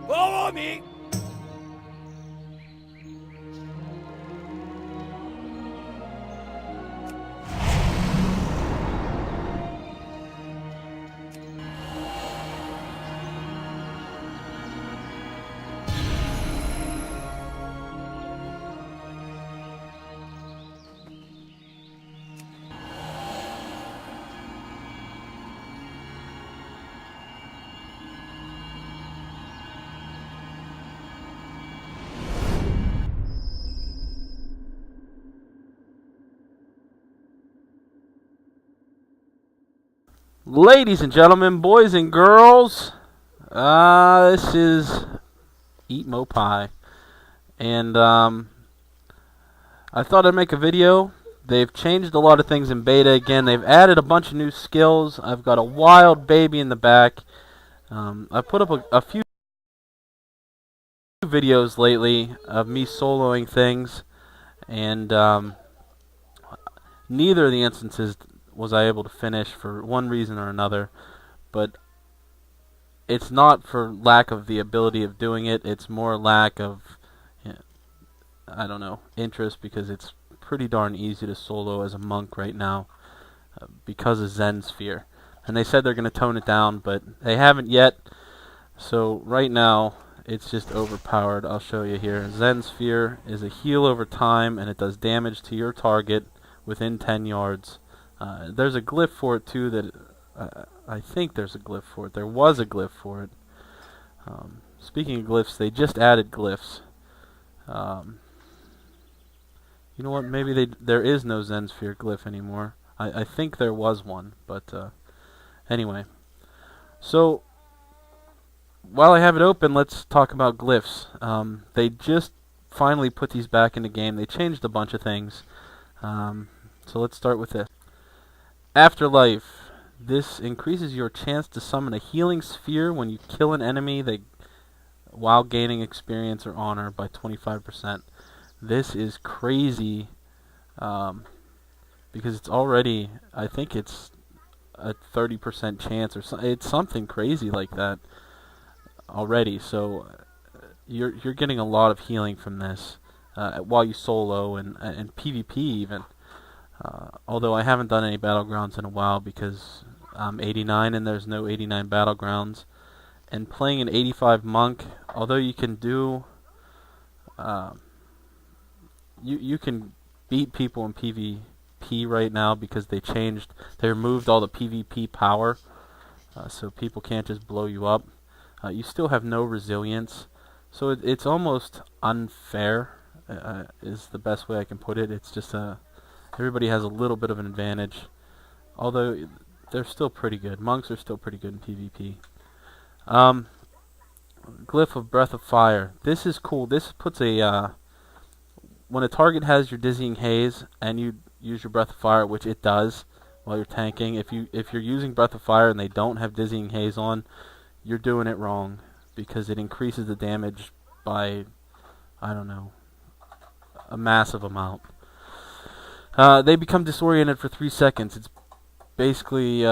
Follow me! Ladies and gentlemen, boys and girls, this is Eatmopie, and I thought I'd make a video. They've changed a lot of things in beta again. They've added a bunch of new skills. I've got a wild baby in the back. I put up a few videos lately of me soloing things, and neither of the instances was I able to finish for one reason or another, but it's not for lack of the ability of doing it. It's more lack of, I don't know, interest, because it's pretty darn easy to solo as a monk right now because of Zen Sphere. And they said they're going to tone it down, but they haven't yet. So right now it's just overpowered. I'll show you here. Zen Sphere is a heal over time, and it does damage to your target within 10 yards. There's a glyph for it too. That I think there's a glyph for it. There was a glyph for it. Speaking of glyphs, they just added glyphs. You know what? Maybe there is no Zen Sphere glyph anymore. I think there was one, but anyway. So while I have it open, let's talk about glyphs. They just finally put these back in the game. They changed a bunch of things. So let's start with this. Afterlife. This increases your chance to summon a healing sphere when you kill an enemy while gaining experience or honor by 25%. This is crazy because it's already, I think it's a 30% chance or it's something crazy like that already. So you're getting a lot of healing from this while you solo and PvP even. Although I haven't done any battlegrounds in a while because I'm 89 and there's no 89 battlegrounds. And playing an 85 monk, although you can do, you can beat people in PvP right now because they removed all the PvP power, so people can't just blow you up. You still have no resilience, so it's almost unfair, is the best way I can put it. It's just everybody has a little bit of an advantage, although they're still pretty good. Monks are still pretty good in PvP. Glyph of Breath of Fire. This is cool. This puts when a target has your Dizzying Haze and you use your Breath of Fire, which it does while you're tanking. If you're using Breath of Fire and they don't have Dizzying Haze on, you're doing it wrong, because it increases the damage by, I don't know, a massive amount. They become disoriented for 3 seconds. It's basically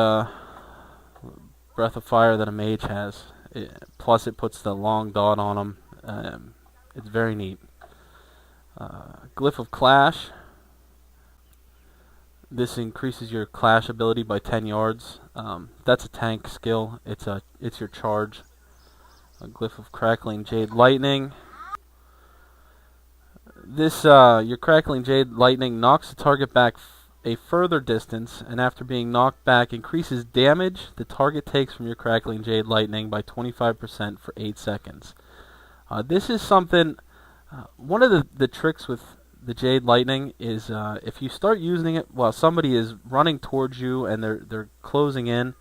Breath of Fire that a mage has. Plus it puts the long dot on them. It's very neat. Glyph of Clash. This increases your clash ability by 10 yards. That's a tank skill. It's your charge. A Glyph of Crackling Jade Lightning. This your Crackling Jade Lightning knocks the target back a further distance, and after being knocked back, increases damage the target takes from your Crackling Jade Lightning by 25% for 8 seconds. This is something. One of the tricks with the Jade Lightning is if you start using it while somebody is running towards you and they're closing in,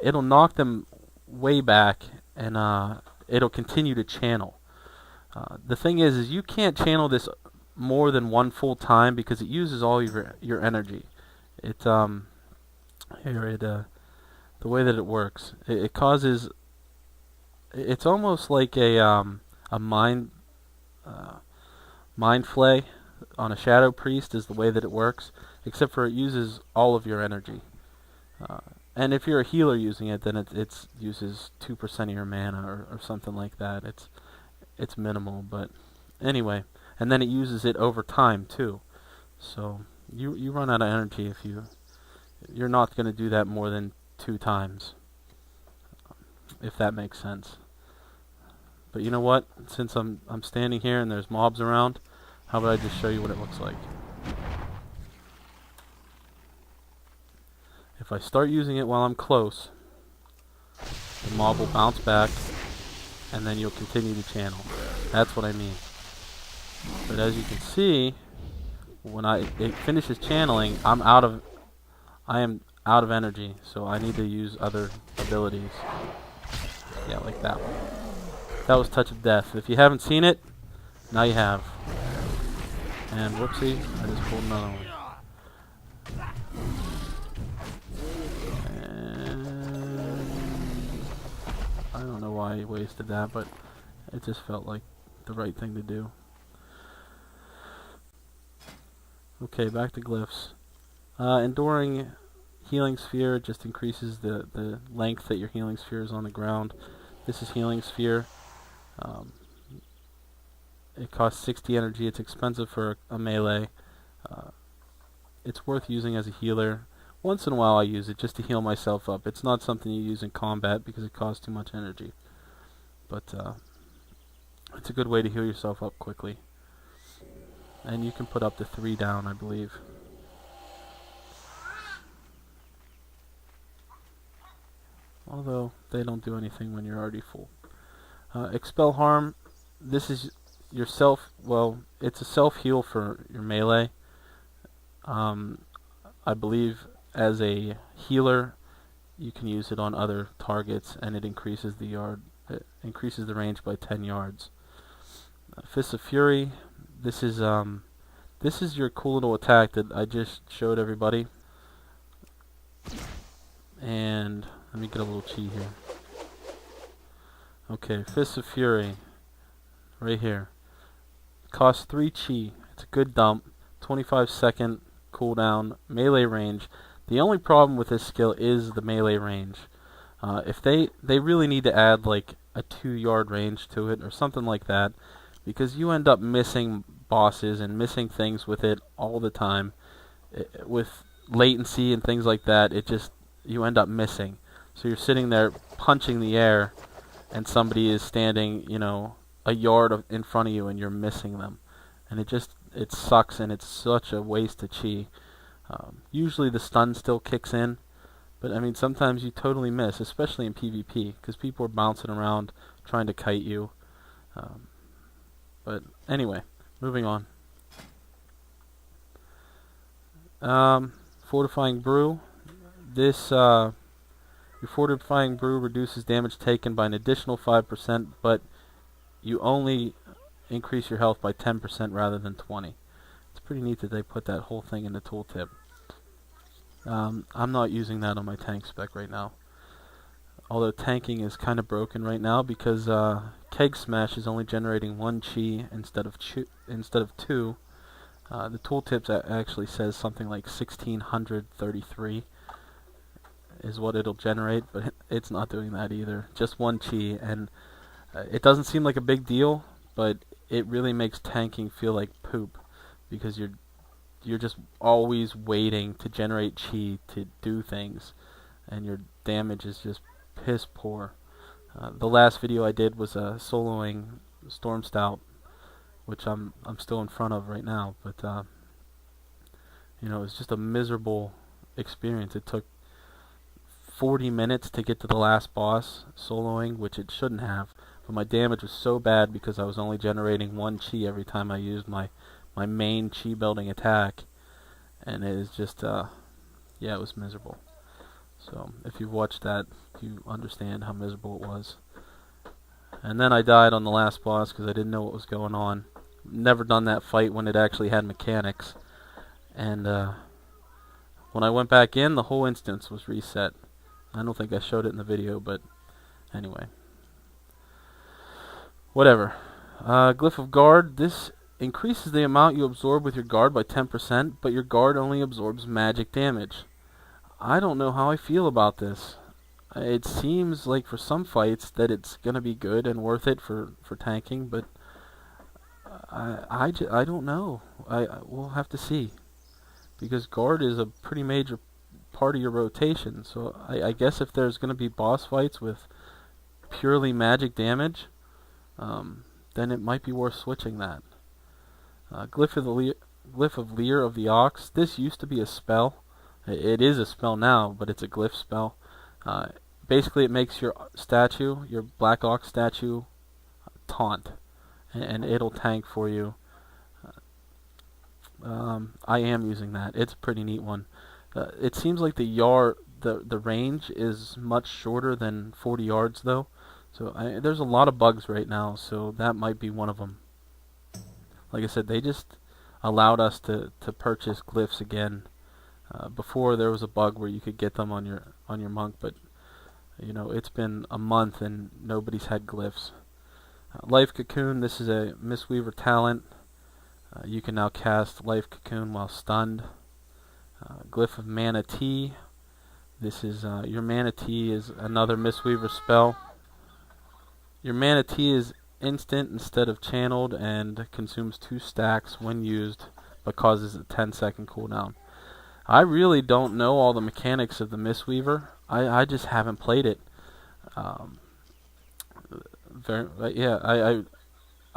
it'll knock them way back, and it'll continue to channel. The thing is you can't channel this more than one full time because it uses all your energy. The way that it works, it causes. It's almost like a mind flay on a Shadow Priest is the way that it works, except for it uses all of your energy. And if you're a healer using it, then it uses 2% of your mana or something like that. It's minimal, but anyway. And then it uses it over time too. So you run out of energy if you're not going to do that more than 2 times, if that makes sense. But you know what? Since I'm standing here and there's mobs around, how about I just show you what it looks like? If I start using it while I'm close, the mob will bounce back, and then you'll continue to channel. That's what I mean. But as you can see, when it finishes channeling, I am out of energy, so I need to use other abilities. Yeah, like that one. That was Touch of Death. If you haven't seen it, now you have. And whoopsie, I just pulled another one. I don't know why he wasted that, but it just felt like the right thing to do. Okay, back to glyphs. Enduring Healing Sphere just increases the length that your Healing Sphere is on the ground. This is Healing Sphere. It costs 60 energy. It's expensive for a melee. It's worth using as a healer. Once in a while I use it just to heal myself up. It's not something you use in combat because it costs too much energy. But it's a good way to heal yourself up quickly. And you can put up to 3 down, I believe. Although they don't do anything when you're already full. Expel Harm. This is your self. Well, it's a self heal for your melee. I believe as a healer, you can use it on other targets, and it increases the range by 10 yards. Fist of Fury. This is your cool little attack that I just showed everybody. And let me get a little chi here. Okay, Fist of Fury, right here. Costs 3 chi. It's a good dump. 25-second cooldown, melee range. The only problem with this skill is the melee range. If they really need to add like a 2-yard range to it or something like that, because you end up missing bosses and missing things with it all the time. With latency and things like that, you end up missing. So you're sitting there punching the air, and somebody is standing, a yard in front of you, and you're missing them. And it sucks, and it's such a waste of chi. Usually the stun still kicks in, but I mean sometimes you totally miss, especially in PvP, because people are bouncing around trying to kite you. But anyway, moving on. Fortifying Brew. This your Fortifying Brew reduces damage taken by an additional 5%, but you only increase your health by 10% rather than 20%. It's pretty neat that they put that whole thing in the tooltip. I'm not using that on my tank spec right now. Although tanking is kind of broken right now because Keg Smash is only generating 1 chi instead of 2. The tooltips actually says something like 1633 is what it'll generate, but it's not doing that either. Just 1 chi, and it doesn't seem like a big deal, but it really makes tanking feel like poop because you're just always waiting to generate chi to do things, and your damage is just piss poor. The last video I did was soloing StormStout, which I'm still in front of right now, but it was just a miserable experience. It took 40 minutes to get to the last boss soloing, which it shouldn't have, but my damage was so bad because I was only generating 1 chi every time I used my main chi building attack, and it is just it was miserable. So if you've watched that, you understand how miserable it was. And then I died on the last boss because I didn't know what was going on. Never done that fight when it actually had mechanics. And when I went back in, the whole instance was reset. I don't think I showed it in the video, but anyway. Whatever. Glyph of Guard. This increases the amount you absorb with your guard by 10%, but your guard only absorbs magic damage. I don't know how I feel about this. It seems like for some fights that it's gonna be good and worth it for tanking, but I don't know. We'll have to see, because guard is a pretty major part of your rotation. So I guess if there's gonna be boss fights with purely magic damage, then it might be worth switching that. Glyph of Leer of the Ox. This used to be a spell. It is a spell now, but it's a glyph spell. Uh, Basically, it makes your statue, your Black Ox statue, taunt, and it'll tank for you. I am using that. It's a pretty neat one. It seems like the range is much shorter than 40 yards though. So there's a lot of bugs right now, so that might be one of them. Like I said, they just allowed us to purchase glyphs again. Before there was a bug where you could get them on your monk, but you know, it's been a month and nobody's had glyphs. Life Cocoon, this is a Mistweaver talent. You can now cast Life Cocoon while stunned. Glyph of Manatee. This is your Manatee is another Mistweaver spell. Your Manatee is instant instead of channeled and consumes 2 stacks when used, but causes a 10-second cooldown. I really don't know all the mechanics of the Mistweaver. I just haven't played it. I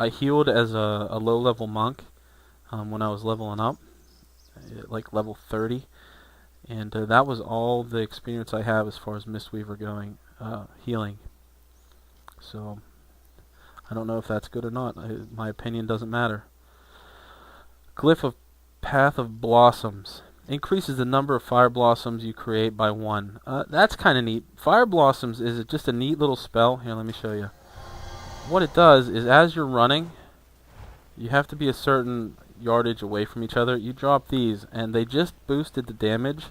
healed as a low-level monk when I was leveling up, like level 30, and that was all the experience I have as far as Mistweaver going, healing. So I don't know if that's good or not. My opinion doesn't matter. Glyph of Path of Blossoms. Increases the number of fire blossoms you create by 1. That's kind of neat. Fire blossoms is just a neat little spell. Here, let me show you. What it does is, as you're running, you have to be a certain yardage away from each other. You drop these, and they just boosted the damage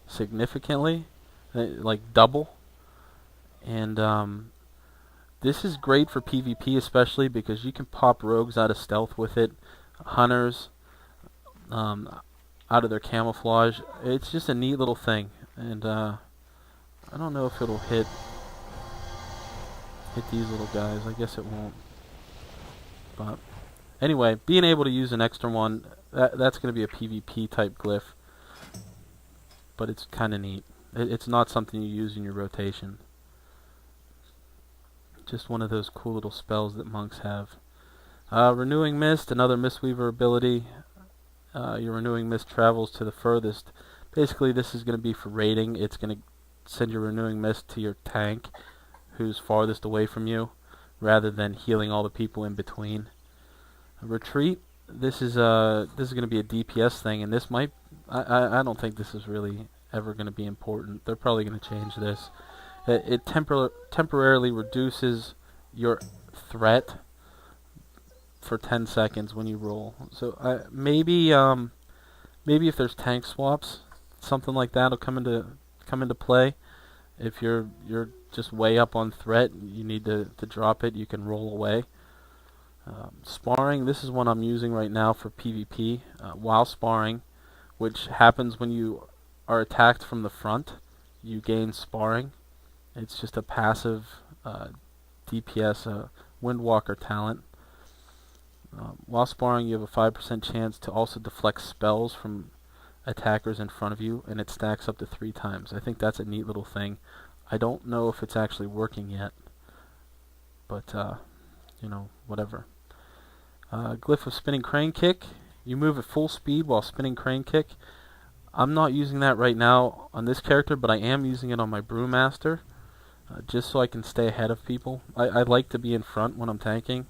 significantly, like double. And this is great for PvP, especially because you can pop rogues out of stealth with it, hunters, out of their camouflage. It's just a neat little thing, and I don't know if it'll hit these little guys. I guess it won't. But anyway, being able to use an extra one, that's going to be a PvP type glyph, but it's kind of neat. It's not something you use in your rotation. Just one of those cool little spells that monks have. Renewing Mist, another Mistweaver ability. Your Renewing Mist travels to the furthest. Basically, this is going to be for raiding. It's going to send your Renewing Mist to your tank, who's farthest away from you, rather than healing all the people in between. Retreat. This is going to be a DPS thing, and this might. I don't think this is really ever going to be important. They're probably going to change this. It temporarily reduces your threat for 10 seconds when you roll. So maybe if there's tank swaps, something like that will come into play. If you're just way up on threat, you need to drop it. You can roll away. Sparring. This is one I'm using right now for PvP while sparring, which happens when you are attacked from the front. You gain sparring. It's just a passive DPS Windwalker talent. While sparring, you have a 5% chance to also deflect spells from attackers in front of you, and it stacks up to 3 times. I think that's a neat little thing. I don't know if it's actually working yet, but you know, whatever. Glyph of Spinning Crane Kick. You move at full speed while spinning crane kick. I'm not using that right now on this character, but I am using it on my Brewmaster, just so I can stay ahead of people. I like to be in front when I'm tanking,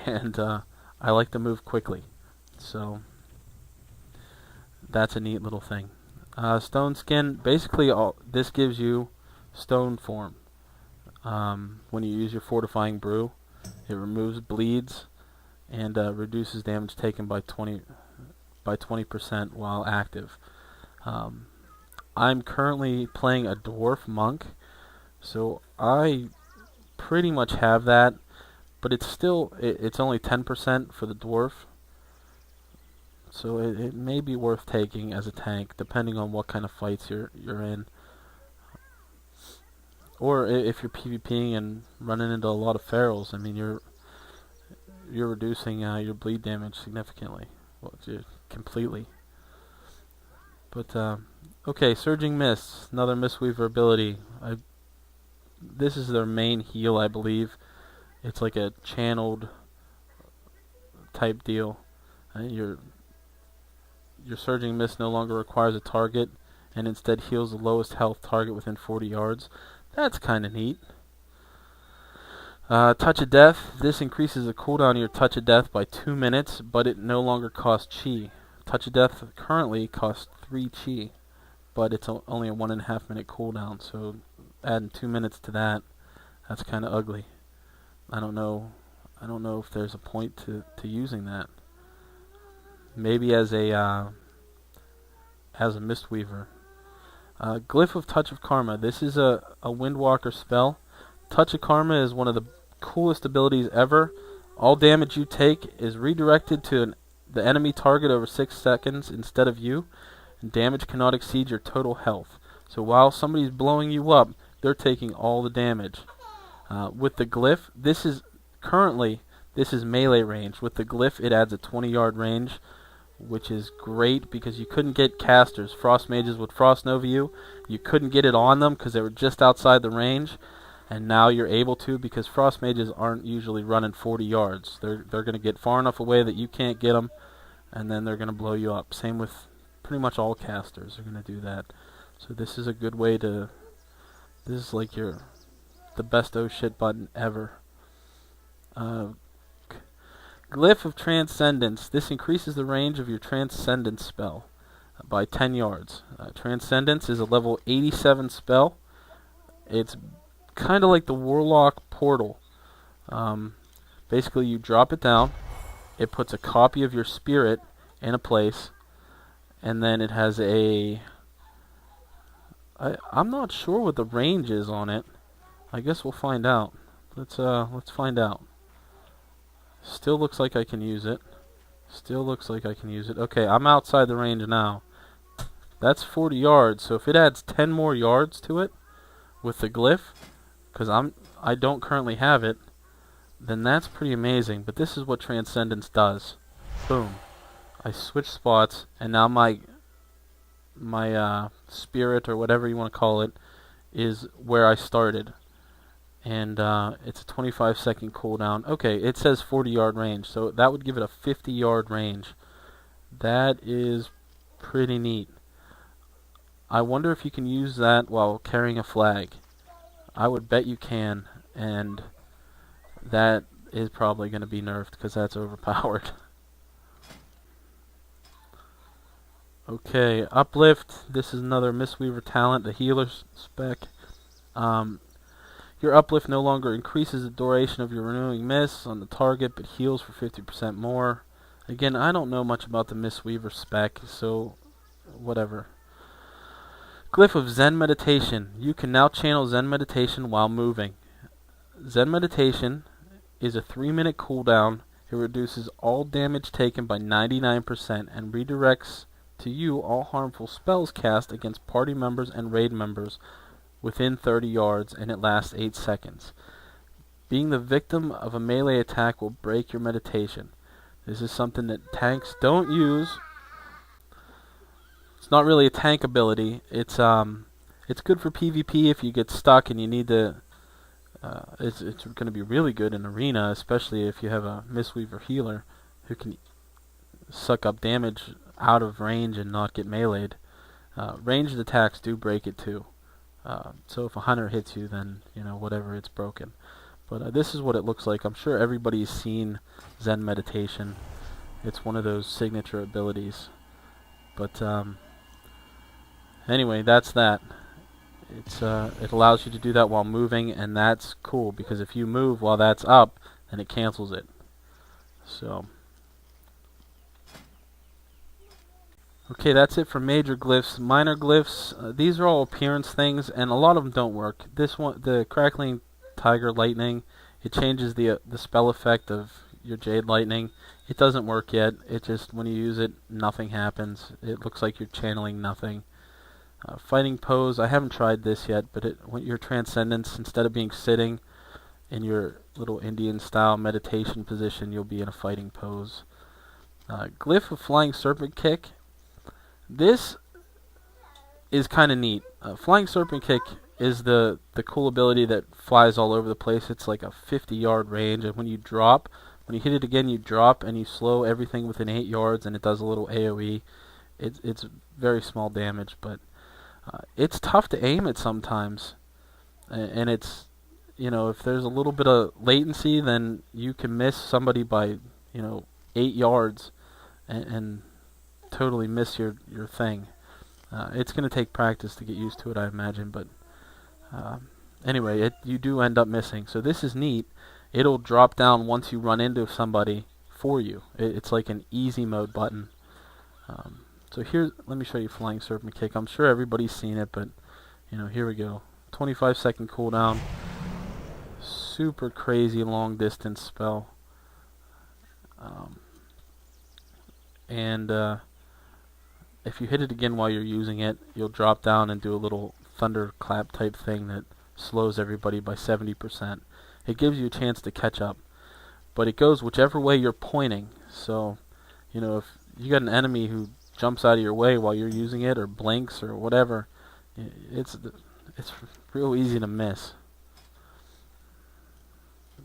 and I like to move quickly. So that's a neat little thing. Stone Skin, basically this gives you stone form. When you use your fortifying brew, it removes bleeds and reduces damage taken by 20% while active. I'm currently playing a dwarf monk, so I pretty much have that, but it's still it's only 10% for the dwarf. So it may be worth taking as a tank, depending on what kind of fights you're in. Or if you're PvPing and running into a lot of ferals, I mean, you're reducing your bleed damage significantly, well, completely. But okay, Surging Mist, another Mistweaver ability. This is their main heal, I believe. It's like a channeled type deal. Your Surging Mist no longer requires a target, and instead heals the lowest health target within 40 yards. That's kind of neat. Touch of Death. This increases the cooldown of your Touch of Death by 2 minutes, but it no longer costs chi. Touch of Death currently costs 3 chi, but it's only a 1.5 minute cooldown, so adding 2 minutes to that, that's kind of ugly. I don't know if there's a point to using that. Maybe as a Mistweaver. Glyph of Touch of Karma. This is a Windwalker spell. Touch of Karma is one of the coolest abilities ever. All damage you take is redirected to the enemy target over 6 seconds instead of you, and damage cannot exceed your total health. So while somebody's blowing you up, they're taking all the damage. With the Glyph, this is melee range. With the Glyph, it adds a 20-yard range, which is great because you couldn't get casters. Frost mages would Frost Nova you. You couldn't get it on them because they were just outside the range, and now you're able to because Frost mages aren't usually running 40 yards. They're going to get far enough away that you can't get them, and then they're going to blow you up. Same with pretty much all casters are going to do that. So this is a good way to... This is like the best oh shit button ever. Glyph of Transcendence. This increases the range of your Transcendence spell by 10 yards. Transcendence is a level 87 spell. It's kind of like the Warlock Portal. Basically, you drop it down. It puts a copy of your spirit in a place, and then it has a... I'm not sure what the range is on it. I guess we'll find out. Let's find out. Still looks like I can use it. Okay, I'm outside the range now. That's 40 yards, so if it adds 10 more yards to it with the Glyph, because I don't currently have it, then that's pretty amazing. But this is what Transcendence does. Boom. I switch spots, and now my spirit, or whatever you want to call it, is where I started. And it's a 25-second cooldown. Okay, it says 40-yard range, so that would give it a 50-yard range. That is pretty neat. I wonder if you can use that while carrying a flag. I would bet you can, and that is probably going to be nerfed because that's overpowered. Okay, Uplift. This is another Mistweaver talent, the healer spec. Your Uplift no longer increases the duration of your renewing mists on the target, but heals for 50% more. Again, I don't know much about the Mistweaver spec, so whatever. Glyph of Zen Meditation. You can now channel Zen Meditation while moving. Zen Meditation is a 3-minute cooldown. It reduces all damage taken by 99% and redirects to you all harmful spells cast against party members and raid members within 30 yards, and it lasts 8 seconds. Being the victim of a melee attack will break your meditation. This is something that tanks don't use. It's not really a tank ability. It's good for PvP if you get stuck and you need to... it's going to be really good in arena, especially if you have a Mistweaver healer who can suck up damage out of range and not get meleeed. Ranged attacks do break it too. So if a hunter hits you, then, whatever, it's broken. But this is what it looks like. I'm sure everybody's seen Zen Meditation. It's one of those signature abilities. But anyway, that's that. It allows you to do that while moving, and that's cool, because if you move while that's up, then it cancels it. So... Okay, that's it for major glyphs. Minor glyphs, these are all appearance things, and a lot of them don't work. This one, the Crackling Tiger Lightning, it changes the spell effect of your Jade Lightning. It doesn't work yet. It just, when you use it, nothing happens. It looks like you're channeling nothing. Fighting pose, I haven't tried this yet, but when your Transcendence, instead of being sitting in your little Indian style meditation position, you'll be in a fighting pose. Glyph of Flying Serpent Kick. This is kind of neat. Flying Serpent Kick is the cool ability that flies all over the place. It's like a 50-yard range, and when you hit it again, you drop and you slow everything within 8 yards, and it does a little AoE. It's very small damage, but it's tough to aim it sometimes, and it's, if there's a little bit of latency, then you can miss somebody by 8 yards and totally miss your thing. It's going to take practice to get used to it, I imagine, but anyway, you do end up missing. So this is neat. It'll drop down once you run into somebody for you. It's like an easy mode button. So here, let me show you Flying Serpent Kick. I'm sure everybody's seen it, but here we go. 25-second cooldown. Super crazy long distance spell. And if you hit it again while you're using it, you'll drop down and do a little thunderclap type thing that slows everybody by 70%. It gives you a chance to catch up, but it goes whichever way you're pointing. So, if you got an enemy who jumps out of your way while you're using it, or blinks, or whatever, it's real easy to miss.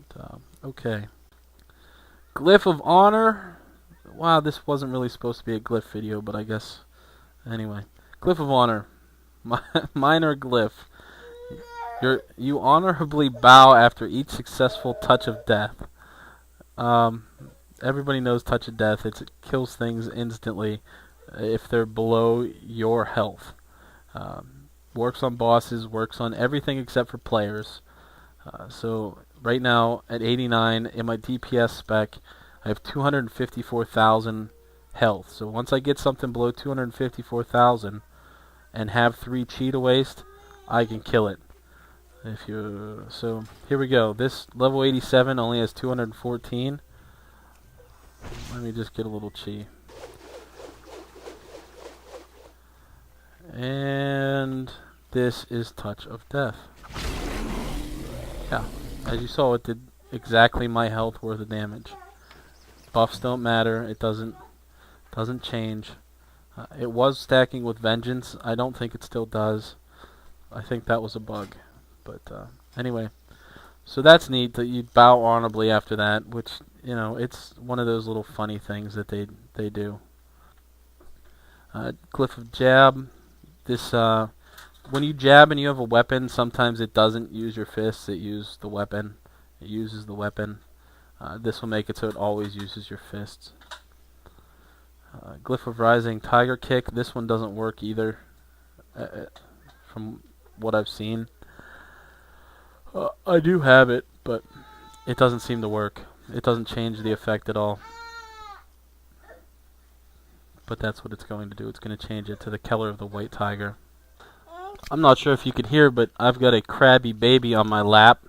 But, okay. Glyph of Honor. Wow, this wasn't really supposed to be a glyph video, but I guess anyway. Glyph of Honor. Minor glyph. You honorably bow after each successful touch of death. Everybody knows touch of death. It kills things instantly if they're below your health. Works on bosses, works on everything except for players. So right now at 89 in my DPS spec, I have 254,000 health. So once I get something below 254,000 and have 3 cheetah waste, I can kill it. So here we go. This level 87 only has 214. Let me just get a little chi. And this is Touch of Death. Yeah, as you saw, it did exactly my health worth of damage. Buffs don't matter. It doesn't change. It was stacking with Vengeance. I don't think it still does. I think that was a bug. But anyway, so that's neat that you bow honorably after that, which, it's one of those little funny things that they do. Glyph of Jab. This when you jab and you have a weapon, sometimes it doesn't use your fists. It uses the weapon. This will make it so it always uses your fists. Glyph of Rising Tiger Kick. This one doesn't work either, from what I've seen. I do have it, but it doesn't seem to work. It doesn't change the effect at all. But that's what it's going to do. It's going to change it to the color of the white tiger. I'm not sure if you can hear, but I've got a crabby baby on my lap.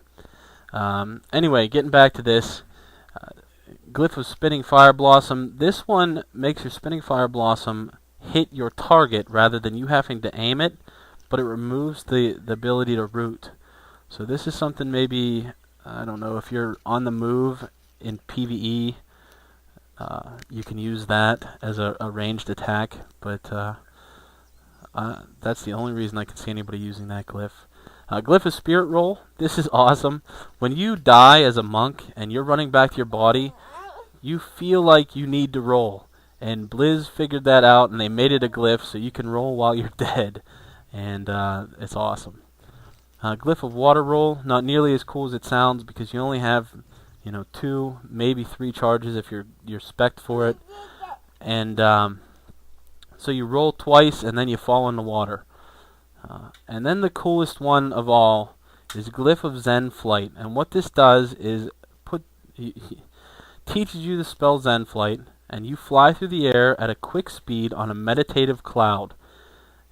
Anyway, getting back to this. Glyph of Spinning Fire Blossom. This one makes your Spinning Fire Blossom hit your target rather than you having to aim it, but it removes the ability to root. So this is something maybe, I don't know, if you're on the move in PvE, you can use that as a ranged attack, but that's the only reason I can see anybody using that glyph. Glyph of Spirit Roll. This is awesome. When you die as a monk and you're running back to your body, you feel like you need to roll. And Blizz figured that out, and they made it a glyph so you can roll while you're dead. And it's awesome. Glyph of Water Roll. Not nearly as cool as it sounds because you only have 2, maybe 3 charges if you're spec'd for it. And so you roll twice and then you fall in the water. And then the coolest one of all is Glyph of Zen Flight. And what this does is teaches you the spell Zen Flight, and you fly through the air at a quick speed on a meditative cloud.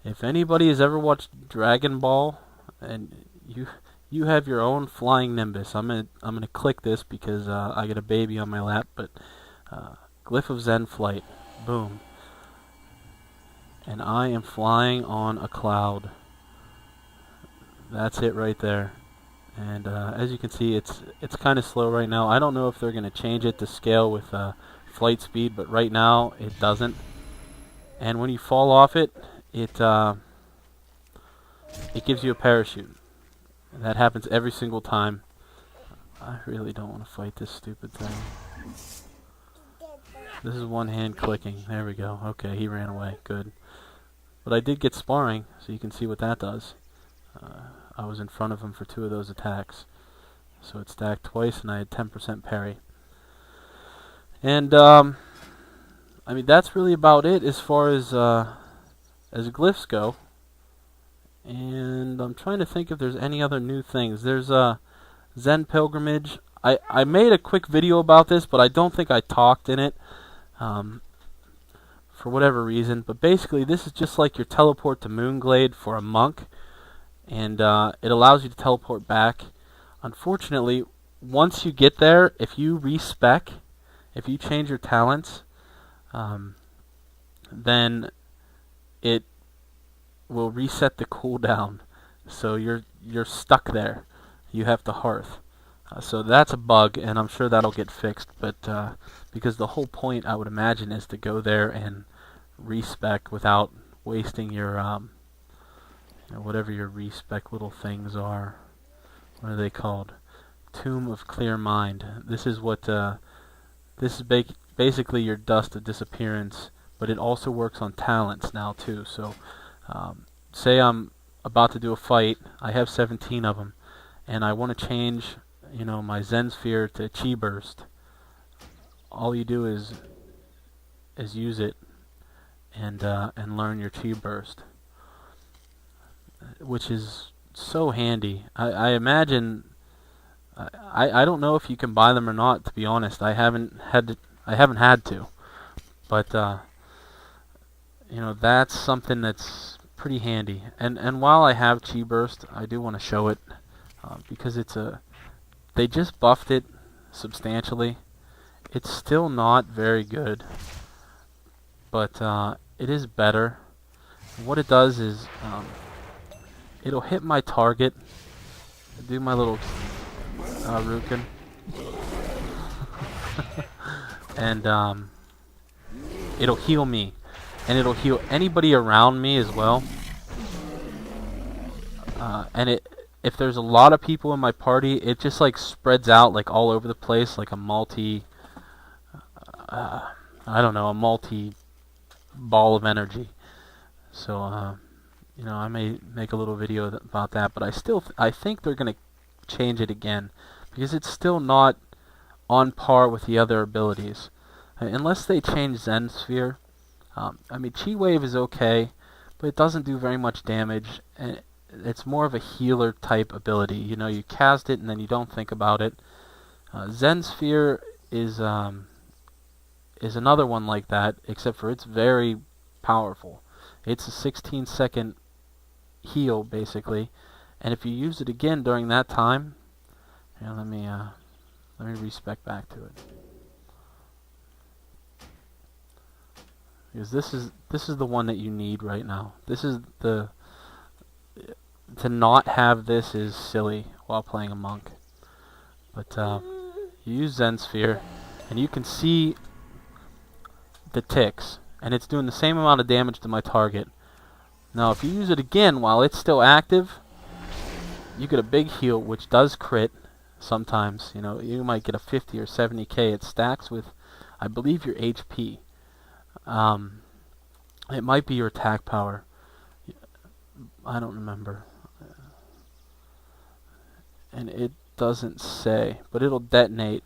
If anybody has ever watched Dragon Ball, and you have your own flying nimbus. I'm gonna click this because I got a baby on my lap. But glyph of Zen flight, boom, and I am flying on a cloud. That's it right there. And as you can see, it's kind of slow right now. I don't know if they're gonna change it to scale with flight speed, but right now it doesn't. And when you fall off it, it gives you a parachute. And that happens every single time. I really don't want to fight this stupid thing. This is one hand clicking. There we go. Okay, he ran away. Good. But I did get sparring, so you can see what that does. I was in front of him for 2 of those attacks. So it stacked twice, and I had 10% parry. And, I mean, that's really about it as far as glyphs go. And I'm trying to think if there's any other new things. There's a Zen Pilgrimage. I made a quick video about this, but I don't think I talked in it for whatever reason. But basically, this is just like your teleport to Moonglade for a monk. And it allows you to teleport back. Unfortunately, once you get there, if you respec, if you change your talents, then it will reset the cooldown. So you're stuck there. You have to hearth. So that's a bug, and I'm sure that'll get fixed. But because the whole point, I would imagine, is to go there and respec without wasting your whatever your respec little things are. What are they called? Tomb of Clear Mind. This is what this is basically your Dust of Disappearance, but it also works on talents now too. So say I'm about to do a fight, I have 17 of them, and I want to change, my Zen Sphere to Chi Burst. All you do is use it and learn your Chi Burst, which is so handy. I imagine. I don't know if you can buy them or not. To be honest, I haven't had to, but that's something that's pretty handy. And while I have Chi Burst, I do want to show it because they just buffed it substantially. It's still not very good, but it is better. What it does is it'll hit my target, do my little Rukin, and it'll heal me, and it'll heal anybody around me as well. And if there's a lot of people in my party, it just like spreads out like all over the place, like a multi ball of energy. So I may make a little video about that, but I think they're gonna change it again because it's still not on par with the other abilities, unless they change Zen Sphere. Chi Wave is okay, but it doesn't do very much damage, and it's more of a healer type ability. You cast it and then you don't think about it. Zen Sphere is another one like that, except for it's very powerful. It's a 16-second heal basically, and if you use it again during that time, let me respec back to it, because this is the one that you need right now. To not have this is silly while playing a monk. But you use Zen Sphere, and you can see the ticks, and it's doing the same amount of damage to my target. Now if you use it again while it's still active, you get a big heal, which does crit sometimes. You might get a 50 or 70k. It stacks with, I believe, your HP. It might be your attack power. I don't remember. And it doesn't say, but it'll detonate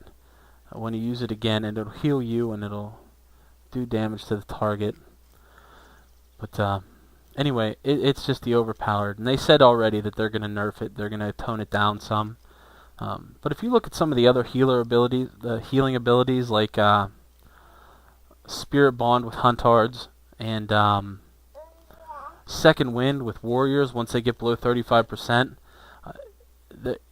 when you use it again, and it'll heal you, and it'll do damage to the target. But anyway, it's just the overpowered, and they said already that they're going to nerf it. They're going to tone it down some. But if you look at some of the other healing abilities, like Spirit Bond with Huntards, and Second Wind with Warriors once they get below 35%,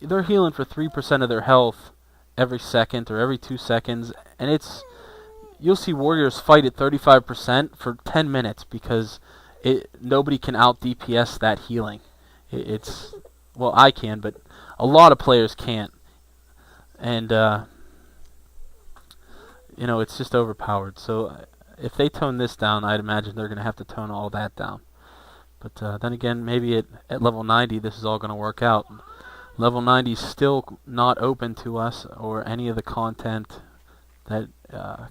they're healing for 3% of their health every second or every 2 seconds, and you'll see warriors fight at 35% for 10 minutes because nobody can out DPS that healing. Well, I can, but a lot of players can't, and it's just overpowered. So if they tone this down, I'd imagine they're going to have to tone all that down. But then again, maybe at level 90, this is all going to work out. Level 90 is still not open to us or any of the content that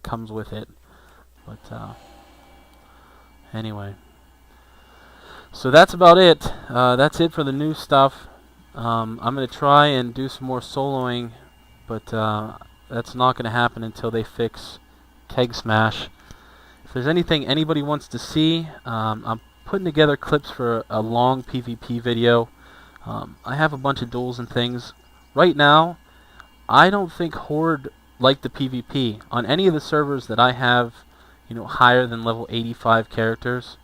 comes with it. But anyway, so that's about it. That's it for the new stuff. I'm going to try and do some more soloing, but that's not going to happen until they fix Keg Smash. If there's anything anybody wants to see, I'm putting together clips for a long PvP video. I have a bunch of duels and things. Right now, I don't think Horde like the PvP. On any of the servers that I have, higher than level 85 characters,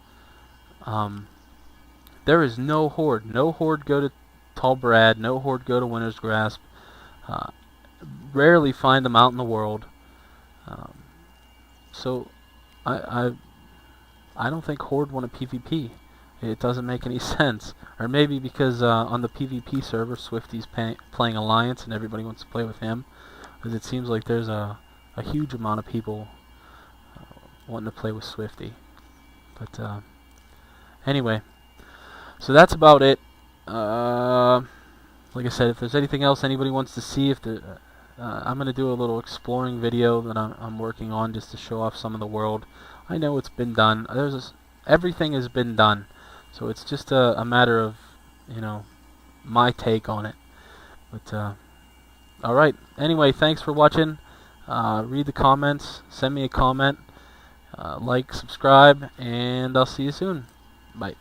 there is no Horde. No Horde go to Tall Brad, no Horde go to Winter's Grasp. Rarely find them out in the world. So I don't think Horde want a PvP. It doesn't make any sense. Or maybe because on the PvP server, Swifty's playing Alliance and everybody wants to play with him. Because it seems like there's a huge amount of people wanting to play with Swifty. But anyway, so that's about it. Like I said, if there's anything else anybody wants to see, I'm going to do a little exploring video that I'm working on just to show off some of the world. I know it's been done. Everything has been done. So it's just a matter of, my take on it. But, alright. Anyway, thanks for watching. Read the comments. Send me a comment. Like, subscribe, and I'll see you soon. Bye.